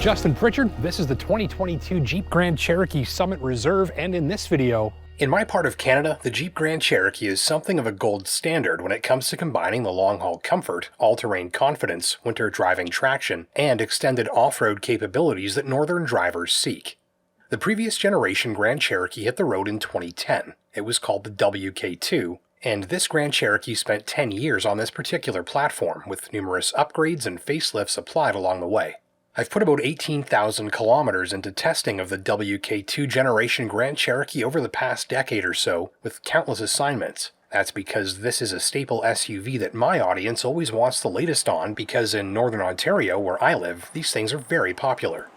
Justin Pritchard. This is the 2022 Jeep Grand Cherokee Summit Reserve, and in this video, in my part of Canada, the Jeep Grand Cherokee is something of a gold standard when it comes to combining the long-haul comfort, all-terrain confidence, winter driving traction, and extended off-road capabilities that northern drivers seek. The previous generation Grand Cherokee hit the road in 2010. It was called the WK2, and this Grand Cherokee spent 10 years on this particular platform, with numerous upgrades and facelifts applied along the way. I've put about 18,000 kilometers into testing of the WK2 generation Grand Cherokee over the past decade or so, with countless assignments. That's because this is a staple SUV that my audience always wants the latest on, because in Northern Ontario, where I live, these things are very popular.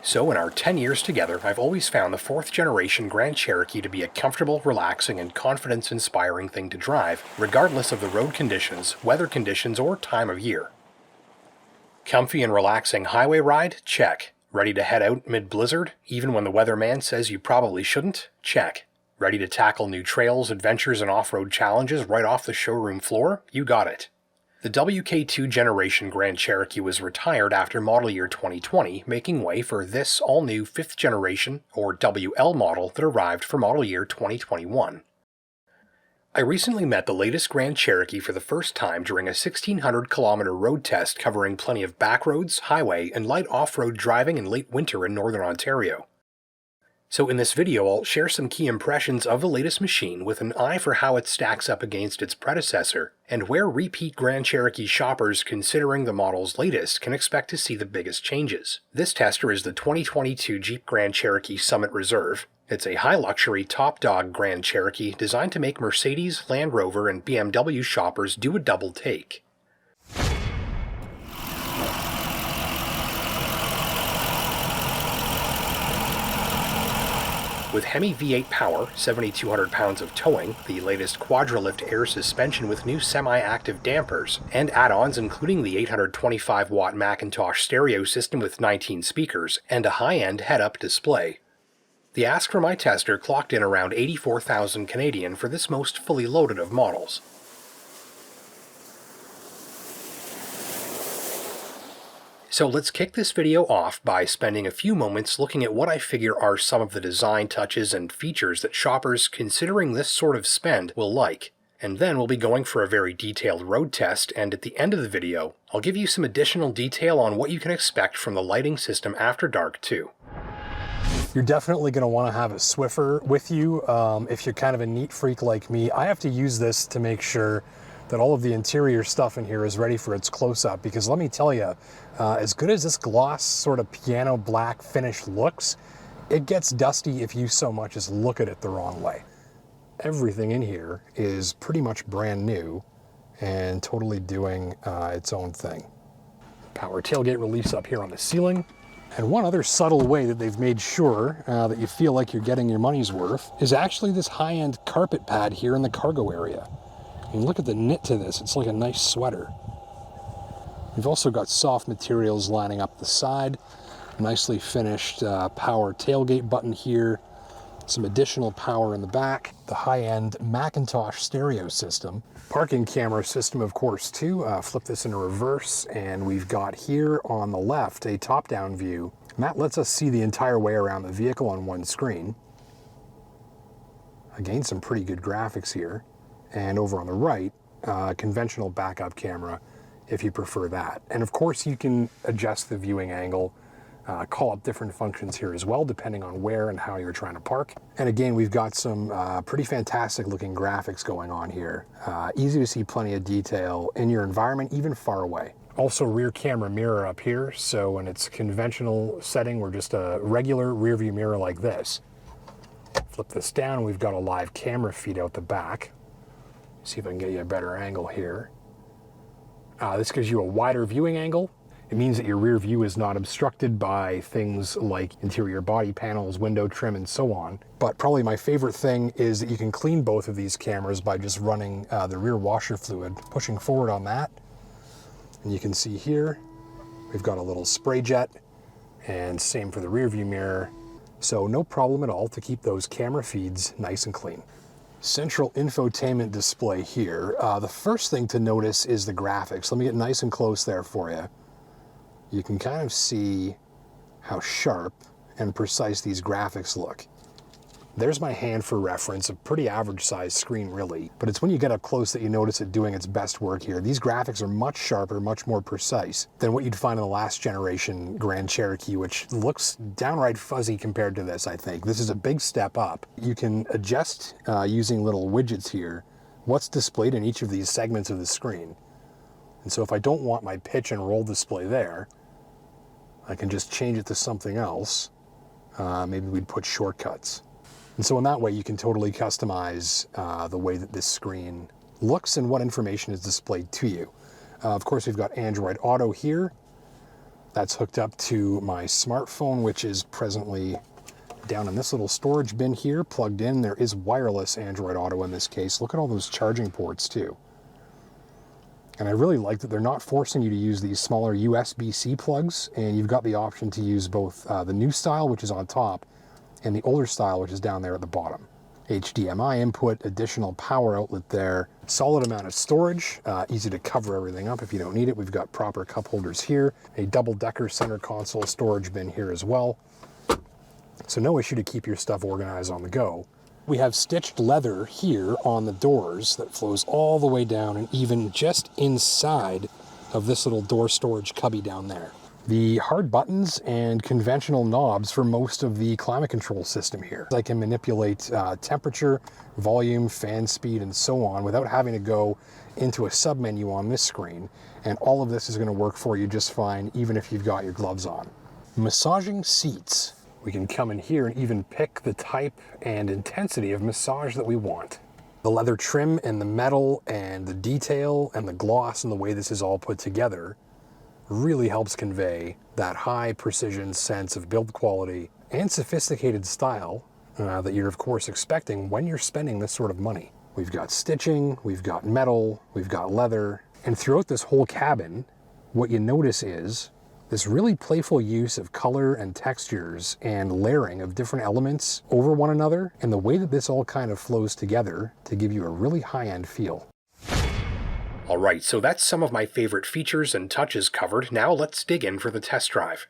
So in our 10 years together, I've always found the 4th generation Grand Cherokee to be a comfortable, relaxing, and confidence-inspiring thing to drive, regardless of the road conditions, weather conditions, or time of year. Comfy and relaxing highway ride? Check. Ready to head out mid-blizzard, even when the weatherman says you probably shouldn't? Check. Ready to tackle new trails, adventures, and off-road challenges right off the showroom floor? You got it. The WK2 generation Grand Cherokee was retired after model year 2020, making way for this all-new 5th generation, or WL model, that arrived for model year 2021. I recently met the latest Grand Cherokee for the first time during a 1,600-kilometer road test covering plenty of backroads, highway, and light off-road driving in late winter in Northern Ontario. So in this video, I'll share some key impressions of the latest machine with an eye for how it stacks up against its predecessor, and where repeat Grand Cherokee shoppers considering the model's latest can expect to see the biggest changes. This tester is the 2022 Jeep Grand Cherokee Summit Reserve. It's a high-luxury top-dog Grand Cherokee designed to make Mercedes, Land Rover, and BMW shoppers do a double take. With HEMI V8 power, 7,200 pounds of towing, the latest Quadralift air suspension with new semi-active dampers, and add-ons including the 825-watt Macintosh stereo system with 19 speakers, and a high-end head-up display. The ask for my tester clocked in around 84,000 Canadian for this most fully loaded of models. So let's kick this video off by spending a few moments looking at what I figure are some of the design touches and features that shoppers considering this sort of spend will like. And then we'll be going for a very detailed road test, and at the end of the video, I'll give you some additional detail on what you can expect from the lighting system after dark too. You're definitely going to want to have a Swiffer with you if you're kind of a neat freak like me. I have to use this to make sure that all of the interior stuff in here is ready for its close-up, because let me tell you, as good as this gloss sort of piano black finish looks, it gets dusty if you so much as look at it the wrong way. Everything in here is pretty much brand new and totally doing its own thing. Power tailgate release up here on the ceiling. And one other subtle way that they've made sure that you feel like you're getting your money's worth is actually this high-end carpet pad here in the cargo area. I mean, look at the knit to this. It's like a nice sweater. We've also got soft materials lining up the side, nicely finished power tailgate button here, some additional power in the back, the high-end Macintosh stereo system, parking camera system of course too. Flip this into reverse, and we've got here on the left a top-down view, and that lets us see the entire way around the vehicle on one screen. Again, some pretty good graphics here. And over on the right, conventional backup camera if you prefer that. And of course you can adjust the viewing angle, call up different functions here as well, depending on where and how you're trying to park. And again, we've got some pretty fantastic looking graphics going on here. Easy to see plenty of detail in your environment, even far away. Also rear camera mirror up here, so in its conventional setting, we're just a regular rear view mirror like this. Flip this down, we've got a live camera feed out the back. See if I can get you a better angle here. This gives you a wider viewing angle. It means that your rear view is not obstructed by things like interior body panels, window trim, and so on. But probably my favorite thing is that you can clean both of these cameras by just running the rear washer fluid, pushing forward on that. And you can see here, we've got a little spray jet, and same for the rear view mirror. So no problem at all to keep those camera feeds nice and clean. Central infotainment display here. The first thing to notice is the graphics. Let me get nice and close there for you. You can kind of see how sharp and precise these graphics look. There's my hand for reference, a pretty average sized screen really, but it's when you get up close that you notice it doing its best work here. These graphics are much sharper, much more precise than what you'd find in the last generation Grand Cherokee, which looks downright fuzzy compared to this, I think. This is a big step up. You can adjust using little widgets here what's displayed in each of these segments of the screen. And so if I don't want my pitch and roll display there, I can just change it to something else. Maybe we'd put shortcuts. And so in that way, you can totally customize the way that this screen looks and what information is displayed to you. Of course, we've got Android Auto here. That's hooked up to my smartphone, which is presently down in this little storage bin here, plugged in. There is wireless Android Auto in this case. Look at all those charging ports too. And I really like that they're not forcing you to use these smaller USB-C plugs, and you've got the option to use both the new style, which is on top, and the older style, which is down there at the bottom. HDMI input, additional power outlet there, solid amount of storage, easy to cover everything up if you don't need it. We've got proper cup holders here, a double-decker center console storage bin here as well. So no issue to keep your stuff organized on the go. We have stitched leather here on the doors that flows all the way down and even just inside of this little door storage cubby down there. The hard buttons and conventional knobs for most of the climate control system here. I can manipulate temperature, volume, fan speed, and so on without having to go into a submenu on this screen. And all of this is going to work for you just fine, even if you've got your gloves on. Massaging seats. We can come in here and even pick the type and intensity of massage that we want. The leather trim and the metal and the detail and the gloss and the way this is all put together really helps convey that high precision sense of build quality and sophisticated style that you're of course expecting when you're spending this sort of money. We've got stitching, we've got metal, we've got leather, and throughout this whole cabin, what you notice is this really playful use of color and textures and layering of different elements over one another, and the way that this all kind of flows together to give you a really high-end feel. Alright, so that's some of my favorite features and touches covered. Now let's dig in for the test drive.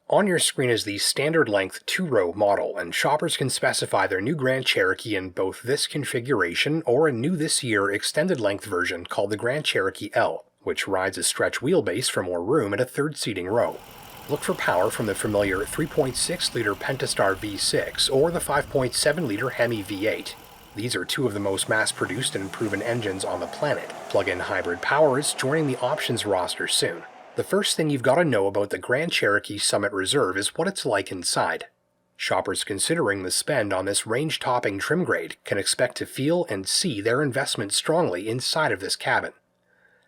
On your screen is the standard length 2-row model, and shoppers can specify their new Grand Cherokee in both this configuration or a new this year extended length version called the Grand Cherokee L, which rides a stretch wheelbase for more room and a third seating row. Look for power from the familiar 3.6-liter Pentastar V6 or the 5.7-liter HEMI V8. These are two of the most mass-produced and proven engines on the planet. Plug-in hybrid power is joining the options roster soon. The first thing you've got to know about the Grand Cherokee Summit Reserve is what it's like inside. Shoppers considering the spend on this range-topping trim grade can expect to feel and see their investment strongly inside of this cabin.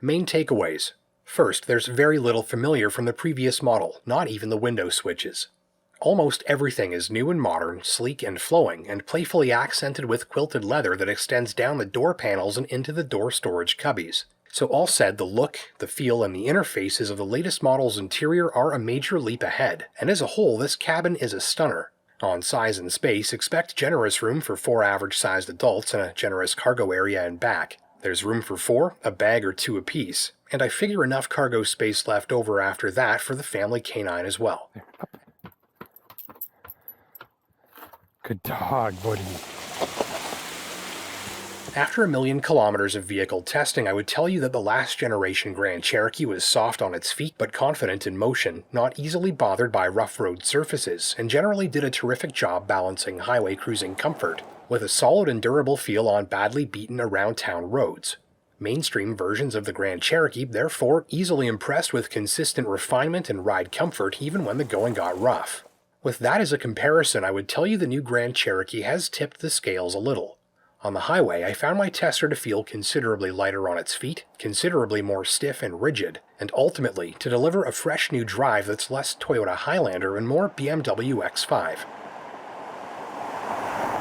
Main takeaways. First, there's very little familiar from the previous model, not even the window switches. Almost everything is new and modern, sleek and flowing, and playfully accented with quilted leather that extends down the door panels and into the door storage cubbies. So all said, the look, the feel, and the interfaces of the latest model's interior are a major leap ahead, and as a whole, this cabin is a stunner. On size and space, expect generous room for 4 average-sized adults and a generous cargo area in back. There's room for 4, a bag or 2 apiece, and I figure enough cargo space left over after that for the family canine as well. Good dog, buddy. After 1 million kilometers of vehicle testing, I would tell you that the last generation Grand Cherokee was soft on its feet but confident in motion, not easily bothered by rough road surfaces, and generally did a terrific job balancing highway cruising comfort with a solid and durable feel on badly beaten around-town roads. Mainstream versions of the Grand Cherokee, therefore, easily impressed with consistent refinement and ride comfort even when the going got rough. With that as a comparison, I would tell you the new Grand Cherokee has tipped the scales a little. On the highway, I found my tester to feel considerably lighter on its feet, considerably more stiff and rigid, and ultimately to deliver a fresh new drive that's less Toyota Highlander and more BMW X5.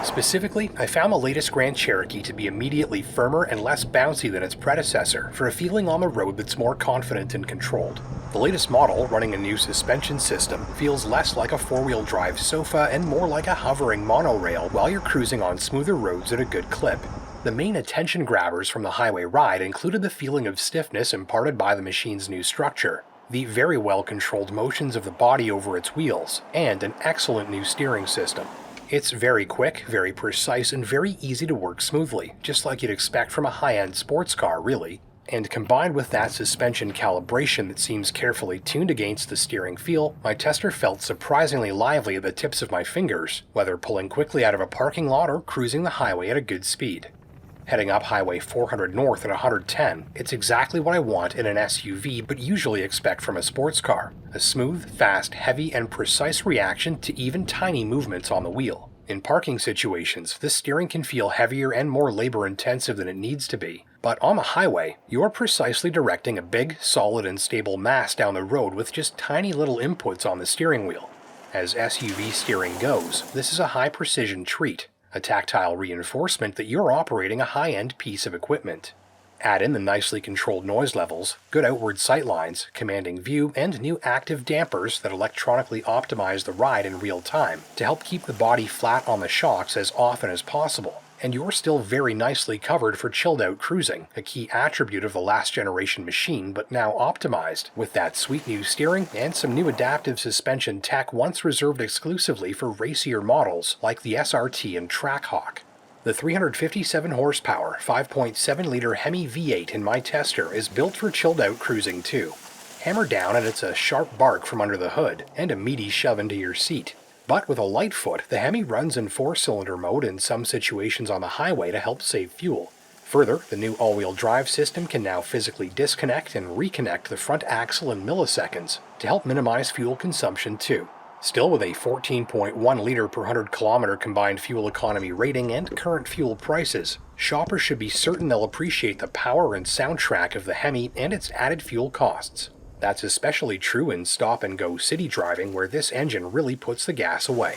Specifically, I found the latest Grand Cherokee to be immediately firmer and less bouncy than its predecessor, for a feeling on the road that's more confident and controlled. The latest model, running a new suspension system, feels less like a four-wheel drive sofa and more like a hovering monorail while you're cruising on smoother roads at a good clip. The main attention grabbers from the highway ride included the feeling of stiffness imparted by the machine's new structure, the very well-controlled motions of the body over its wheels, and an excellent new steering system. It's very quick, very precise, and very easy to work smoothly, just like you'd expect from a high-end sports car, really. And combined with that suspension calibration that seems carefully tuned against the steering feel, my tester felt surprisingly lively at the tips of my fingers, whether pulling quickly out of a parking lot or cruising the highway at a good speed. Heading up Highway 400 North at 110, it's exactly what I want in an SUV but usually expect from a sports car. A smooth, fast, heavy, and precise reaction to even tiny movements on the wheel. In parking situations, this steering can feel heavier and more labor-intensive than it needs to be. But on the highway, you're precisely directing a big, solid, and stable mass down the road with just tiny little inputs on the steering wheel. As SUV steering goes, this is a high-precision treat. A tactile reinforcement that you're operating a high-end piece of equipment. Add in the nicely controlled noise levels, good outward sightlines, commanding view, and new active dampers that electronically optimize the ride in real time to help keep the body flat on the shocks as often as possible. And you're still very nicely covered for chilled-out cruising, a key attribute of the last-generation machine but now optimized, with that sweet new steering and some new adaptive suspension tech once reserved exclusively for racier models like the SRT and Trackhawk. The 357 horsepower, 5.7-liter HEMI V8 in my tester is built for chilled-out cruising too. Hammer down and it's a sharp bark from under the hood and a meaty shove into your seat. But with a light foot, the Hemi runs in 4-cylinder mode in some situations on the highway to help save fuel. Further, the new all-wheel drive system can now physically disconnect and reconnect the front axle in milliseconds to help minimize fuel consumption too. Still, with a 14.1 liter per 100 kilometer combined fuel economy rating and current fuel prices, shoppers should be certain they'll appreciate the power and soundtrack of the Hemi and its added fuel costs. That's especially true in stop-and-go city driving where this engine really puts the gas away.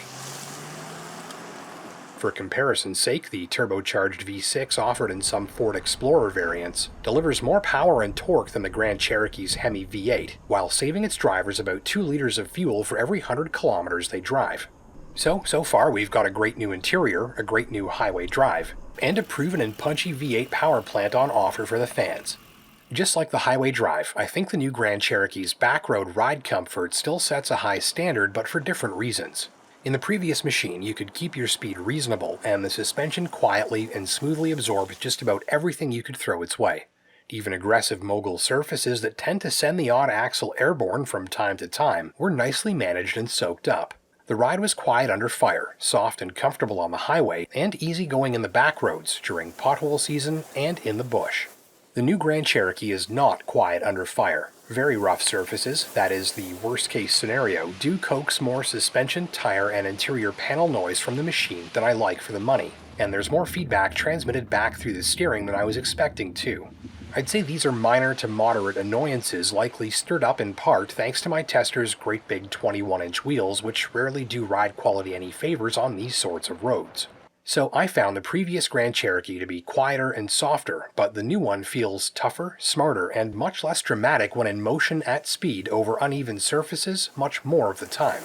For comparison's sake, the turbocharged V6 offered in some Ford Explorer variants delivers more power and torque than the Grand Cherokee's HEMI V8, while saving its drivers about 2 liters of fuel for every 100 kilometers they drive. So far we've got a great new interior, a great new highway drive, and a proven and punchy V8 power plant on offer for the fans. Just like the highway drive, I think the new Grand Cherokee's backroad ride comfort still sets a high standard, but for different reasons. In the previous machine, you could keep your speed reasonable, and the suspension quietly and smoothly absorbed just about everything you could throw its way. Even aggressive mogul surfaces that tend to send the odd axle airborne from time to time were nicely managed and soaked up. The ride was quiet under fire, soft and comfortable on the highway, and easygoing in the backroads during pothole season and in the bush. The new Grand Cherokee is not quiet under fire. Very rough surfaces, that is the worst case scenario, do coax more suspension, tire, and interior panel noise from the machine than I like for the money, and there's more feedback transmitted back through the steering than I was expecting too. I'd say these are minor to moderate annoyances likely stirred up in part thanks to my tester's great big 21-inch wheels, which rarely do ride quality any favors on these sorts of roads. So I found the previous Grand Cherokee to be quieter and softer, but the new one feels tougher, smarter, and much less dramatic when in motion at speed over uneven surfaces much more of the time.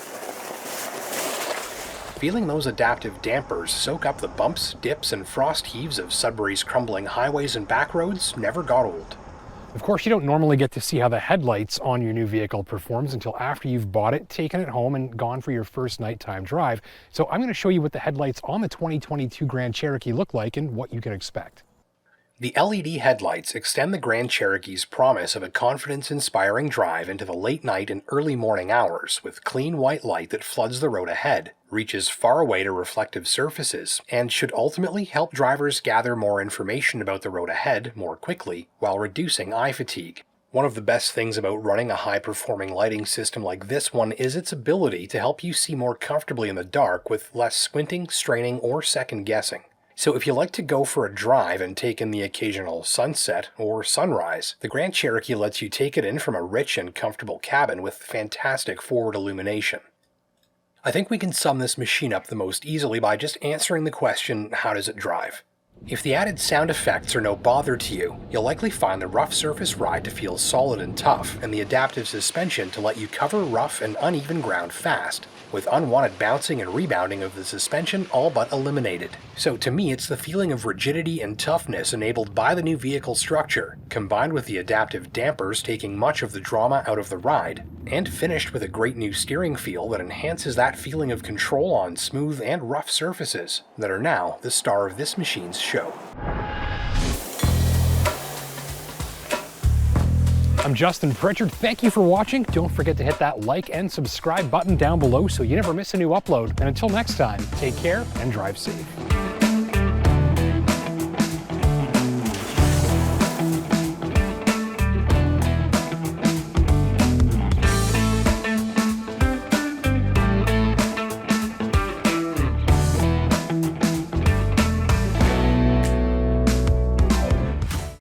Feeling those adaptive dampers soak up the bumps, dips, and frost heaves of Sudbury's crumbling highways and backroads never got old. Of course, you don't normally get to see how the headlights on your new vehicle performs until after you've bought it, taken it home, and gone for your first nighttime drive. So I'm going to show you what the headlights on the 2022 Grand Cherokee look like and what you can expect. The LED headlights extend the Grand Cherokee's promise of a confidence-inspiring drive into the late night and early morning hours with clean white light that floods the road ahead, reaches far away to reflective surfaces, and should ultimately help drivers gather more information about the road ahead more quickly while reducing eye fatigue. One of the best things about running a high-performing lighting system like this one is its ability to help you see more comfortably in the dark with less squinting, straining, or second-guessing. So if you like to go for a drive and take in the occasional sunset or sunrise, the Grand Cherokee lets you take it in from a rich and comfortable cabin with fantastic forward illumination. I think we can sum this machine up the most easily by just answering the question, how does it drive? If the added sound effects are no bother to you, you'll likely find the rough surface ride to feel solid and tough, and the adaptive suspension to let you cover rough and uneven ground fast. with unwanted bouncing and rebounding of the suspension all but eliminated. So to me, it's the feeling of rigidity and toughness enabled by the new vehicle structure, combined with the adaptive dampers taking much of the drama out of the ride, and finished with a great new steering feel that enhances that feeling of control on smooth and rough surfaces that are now the star of this machine's show. I'm Justin Pritchard. Thank you for watching. Don't forget to hit that like and subscribe button down below so you never miss a new upload. And until next time, take care and drive safe.